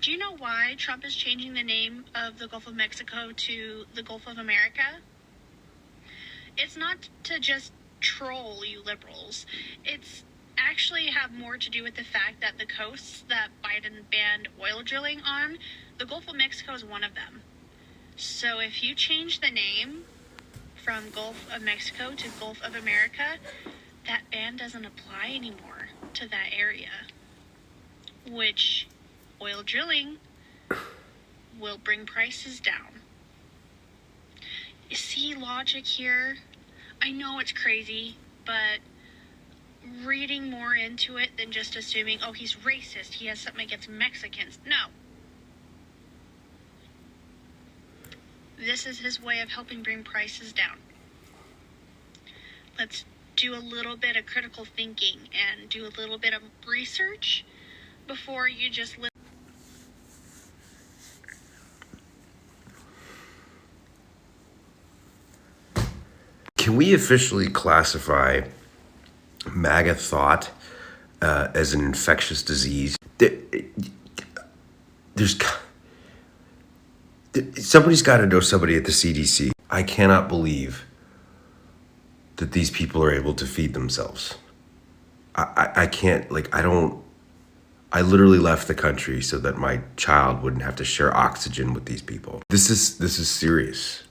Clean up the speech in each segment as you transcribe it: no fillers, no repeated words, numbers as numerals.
Do you know why Trump is changing the name of the Gulf of Mexico to the Gulf of America? It's not to just troll you liberals. It's actually have more to do with the fact that the coasts that Biden banned oil drilling on, the Gulf of Mexico is one of them. So if you change the name from Gulf of Mexico to Gulf of America, that ban doesn't apply anymore to that area, which oil drilling will bring prices down. You see logic here? I know it's crazy, but reading more into it than just assuming, oh, he's racist, he has something against Mexicans. No. This is his way of helping bring prices down. Let's do a little bit of critical thinking and do a little bit of research before you just live. Can we officially classify MAGA thought as an infectious disease? Somebody's got to know somebody at the CDC. I cannot believe that these people are able to feed themselves. I can't, I literally left the country so that my child wouldn't have to share oxygen with these people. This is serious.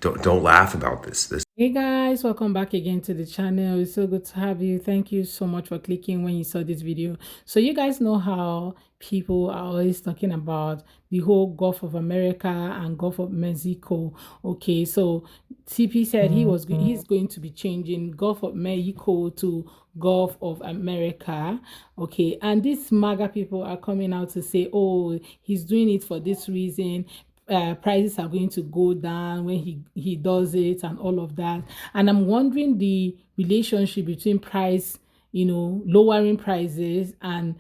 Don't laugh about this. Hey guys, welcome back again to the channel. It's so good to have you. Thank you so much for clicking when you saw this video. So you guys know how people are always talking about the whole Gulf of America and Gulf of Mexico. Okay, so TP said he's going to be changing Gulf of Mexico to Gulf of America. Okay, and these MAGA people are coming out to say, oh, he's doing it for this reason. Prices are going to go down when he does it and all of that. And I'm wondering the relationship between price, lowering prices and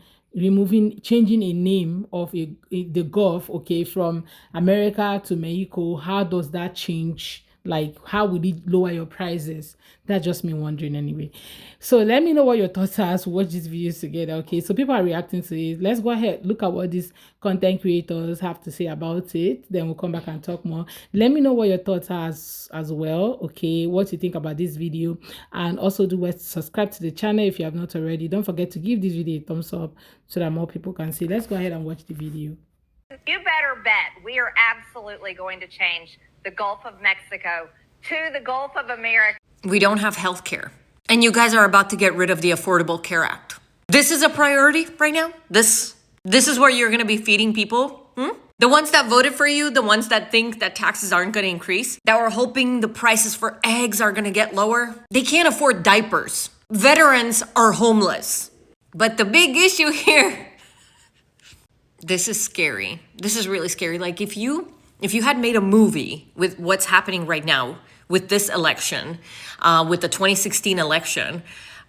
changing a name of the Gulf, okay, from America to Mexico. How does that change? Like, how would it lower your prices? That's just me wondering anyway. So let me know what your thoughts are as we watch these videos together. Okay, so people are reacting to it. Let's go ahead, look at what these content creators have to say about it. Then we'll come back and talk more. Let me know what your thoughts are as well. Okay, what you think about this video. And also subscribe to the channel if you have not already. Don't forget to give this video a thumbs up so that more people can see. Let's go ahead and watch the video. You better bet we are absolutely going to change the Gulf of Mexico to the Gulf of America. We don't have health care. And you guys are about to get rid of the Affordable Care Act. This is a priority right now? This is where you're going to be feeding people? The ones that voted for you, the ones that think that taxes aren't going to increase, that were hoping the prices for eggs are going to get lower. They can't afford diapers. Veterans are homeless. But the big issue here, this is scary. This is really scary. Like if you had made a movie with what's happening right now with this election, with the 2016 election,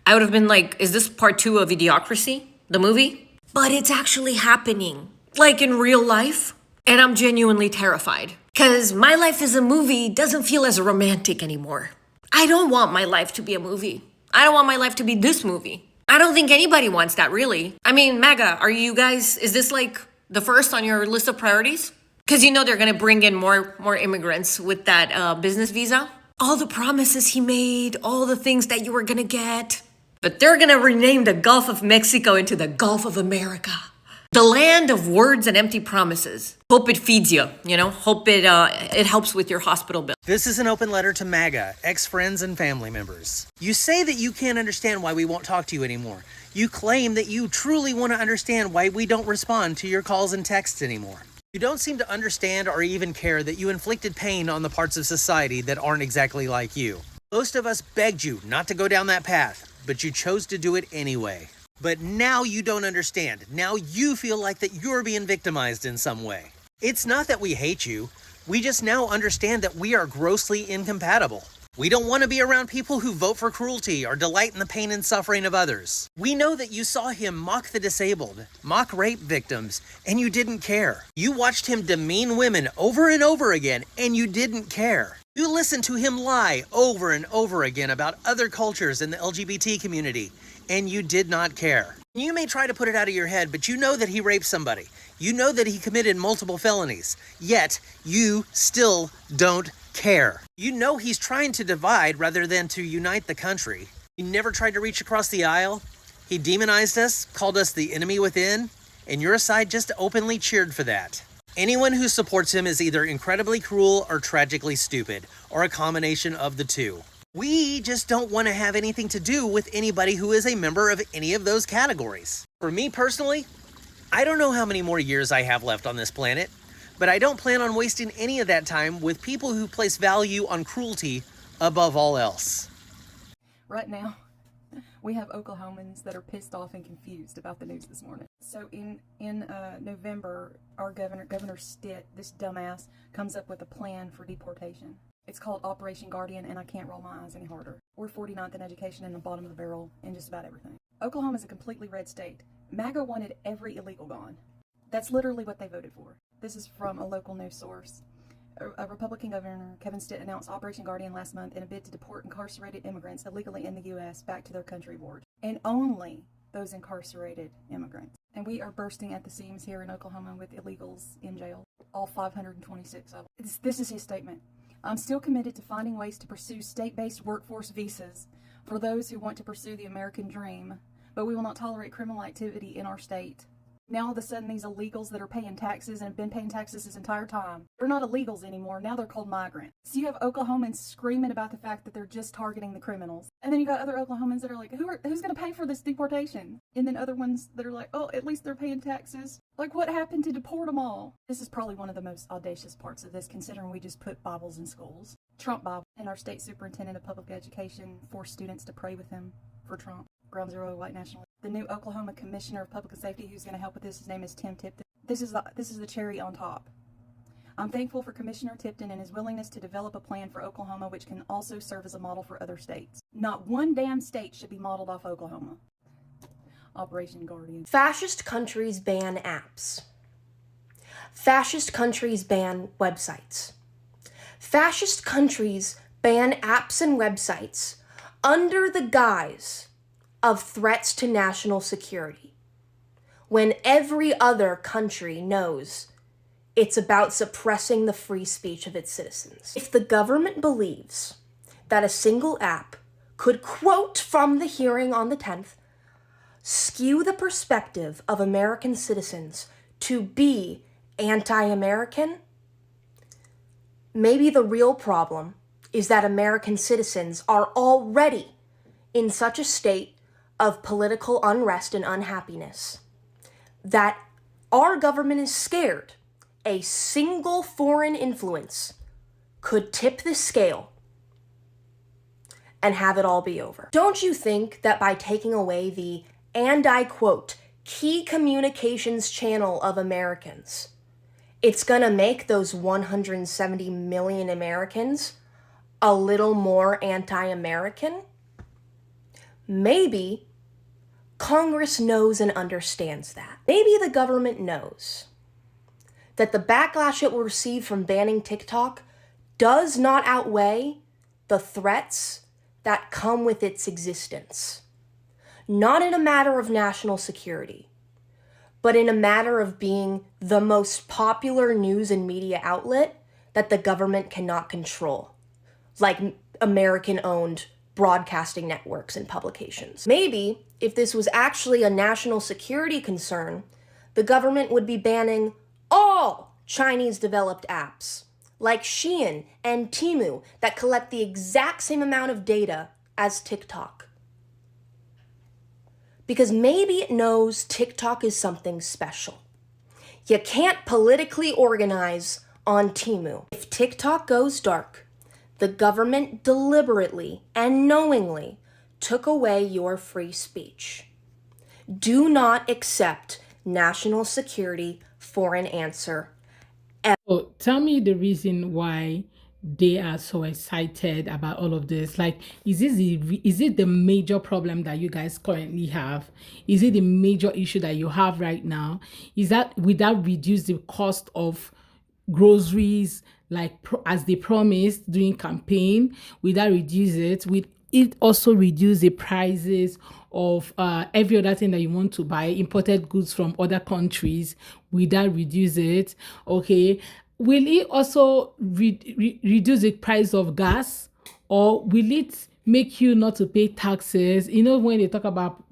I would have been like, is this part 2 of Idiocracy, the movie? But it's actually happening, like in real life. And I'm genuinely terrified because my life as a movie doesn't feel as romantic anymore. I don't want my life to be a movie. I don't want my life to be this movie. I don't think anybody wants that, really. I mean, MAGA, is this like the first on your list of priorities? Because they're going to bring in more immigrants with that business visa. All the promises he made, all the things that you were going to get. But they're going to rename the Gulf of Mexico into the Gulf of America. The land of words and empty promises. Hope it feeds you, Hope it helps with your hospital bill. This is an open letter to MAGA, ex-friends and family members. You say that you can't understand why we won't talk to you anymore. You claim that you truly want to understand why we don't respond to your calls and texts anymore. You don't seem to understand or even care that you inflicted pain on the parts of society that aren't exactly like you. Most of us begged you not to go down that path, but you chose to do it anyway. But now you don't understand. Now you feel like that you're being victimized in some way. It's not that we hate you. We just now understand that we are grossly incompatible. We don't want to be around people who vote for cruelty or delight in the pain and suffering of others. We know that you saw him mock the disabled, mock rape victims, and you didn't care. You watched him demean women over and over again, and you didn't care. You listened to him lie over and over again about other cultures in the LGBT community, and you did not care. You may try to put it out of your head, but you know that he raped somebody. You know that he committed multiple felonies. Yet, you still don't care. You know he's trying to divide rather than to unite the country. He never tried to reach across the aisle. He demonized us, called us the enemy within, and your side just openly cheered for that. Anyone who supports him is either incredibly cruel or tragically stupid, or a combination of the two. We just don't want to have anything to do with anybody who is a member of any of those categories. For me personally, I don't know how many more years I have left on this planet, but I don't plan on wasting any of that time with people who place value on cruelty above all else. Right now, we have Oklahomans that are pissed off and confused about the news this morning. So in November, our Governor Stitt, this dumbass, comes up with a plan for deportation. It's called Operation Guardian, and I can't roll my eyes any harder. We're 49th in education and the bottom of the barrel in just about everything. Oklahoma is a completely red state. MAGA wanted every illegal gone. That's literally what they voted for. This is from a local news source. A Republican governor, Kevin Stitt, announced Operation Guardian last month in a bid to deport incarcerated immigrants illegally in the U.S. back to their country of origin. And only those incarcerated immigrants. And we are bursting at the seams here in Oklahoma with illegals in jail. All 526 of them. This is his statement. I'm still committed to finding ways to pursue state-based workforce visas for those who want to pursue the American dream, but we will not tolerate criminal activity in our state. Now all of a sudden these illegals that are paying taxes and have been paying taxes this entire time, they're not illegals anymore. Now they're called migrants. So you have Oklahomans screaming about the fact that they're just targeting the criminals. And then you got other Oklahomans that are like, who's going to pay for this deportation? And then other ones that are like, oh, at least they're paying taxes. Like, what happened to deport them all? This is probably one of the most audacious parts of this, considering we just put Bibles in schools. Trump Bible. And our state superintendent of public education forced students to pray with him for Trump. Ground Zero white nationalism. The new Oklahoma Commissioner of Public Safety who's going to help with this, his name is Tim Tipton. This is the cherry on top. I'm thankful for Commissioner Tipton and his willingness to develop a plan for Oklahoma which can also serve as a model for other states. Not one damn state should be modeled off Oklahoma. Operation Guardian. Fascist countries ban apps. Fascist countries ban websites. Fascist countries ban apps and websites under the guise of threats to national security, when every other country knows it's about suppressing the free speech of its citizens. If the government believes that a single app could, quote from the hearing on the 10th, skew the perspective of American citizens to be anti-American, maybe the real problem is that American citizens are already in such a state of political unrest and unhappiness that our government is scared a single foreign influence could tip the scale and have it all be over. Don't you think that by taking away the, and I quote, key communications channel of Americans, it's gonna make those 170 million Americans a little more anti-American? Maybe Congress knows and understands that. Maybe the government knows that the backlash it will receive from banning TikTok does not outweigh the threats that come with its existence. Not in a matter of national security, but in a matter of being the most popular news and media outlet that the government cannot control, like American-owned broadcasting networks and publications. Maybe, if this was actually a national security concern, the government would be banning all Chinese-developed apps, like Shein and Temu, that collect the exact same amount of data as TikTok. Because maybe it knows TikTok is something special. You can't politically organize on Temu. If TikTok goes dark, the government deliberately and knowingly took away your free speech. Do not accept national security for an answer. So tell me the reason why they are so excited about all of this. Like, is it the major problem that you guys currently have? Is it the major issue that you have right now? Is that would that reduce the cost of groceries, like as they promised during campaign? Will that reduce it? Will it also reduce the prices of every other thing that you want to buy, imported goods from other countries, will that reduce it? Okay, will it also reduce the price of gas, or will it make you not to pay taxes? You know, when they talk about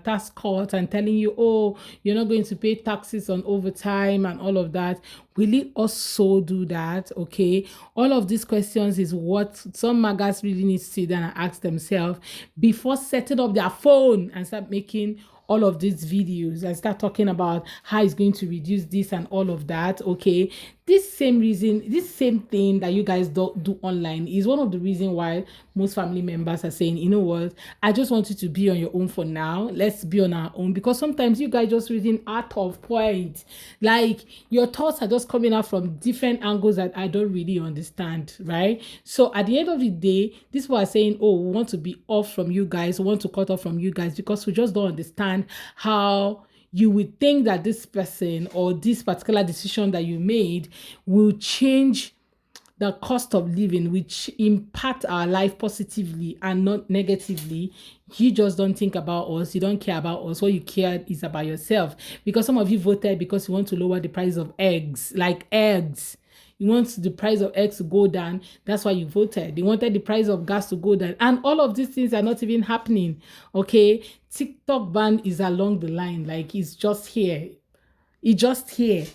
tax cut and telling you, oh, you're not going to pay taxes on overtime and all of that, will it also do that? Okay, all of these questions is what some magas really need to sit down and ask themselves before setting up their phone and start making all of these videos and start talking about how it's going to reduce this and all of that. Okay, this same reason, this same thing that you guys do online is one of the reasons why most family members are saying, you know what, I just want you to be on your own for now, let's be on our own, because sometimes you guys just reading out of point, like your thoughts are just coming out from different angles that I don't really understand, right? So at the end of the day, this is why I'm saying, oh, we want to be off from you guys, we want to cut off from you guys, because we just don't understand how you would think that this person or this particular decision that you made will change the cost of living, which impact our life positively and not negatively. You just don't think about us, you don't care about us. What you care is about yourself, because some of you voted because you want to lower the price of eggs, like eggs. You want the price of eggs to go down. That's why you voted. You wanted the price of gas to go down. And all of these things are not even happening. Okay? TikTok ban is along the line. Like, it's just here. It's just here.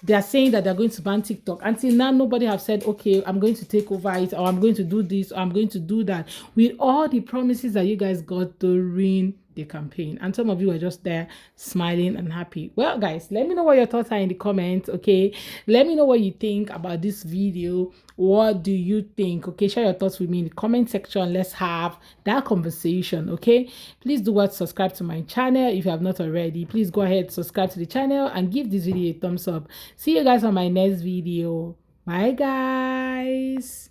They are saying that they're going to ban TikTok. Until now, nobody have said, okay, I'm going to take over it, or I'm going to do this, or I'm going to do that. With all the promises that you guys got during the campaign. And some of you are just there smiling and happy. Well, guys, let me know what your thoughts are in the comments, okay? Let me know what you think about this video. What do you think? Okay, share your thoughts with me in the comment section. Let's have that conversation, okay? Please do what, subscribe to my channel if you have not already. Please go ahead, subscribe to the channel and give this video a thumbs up. See you guys on my next video. Bye, guys.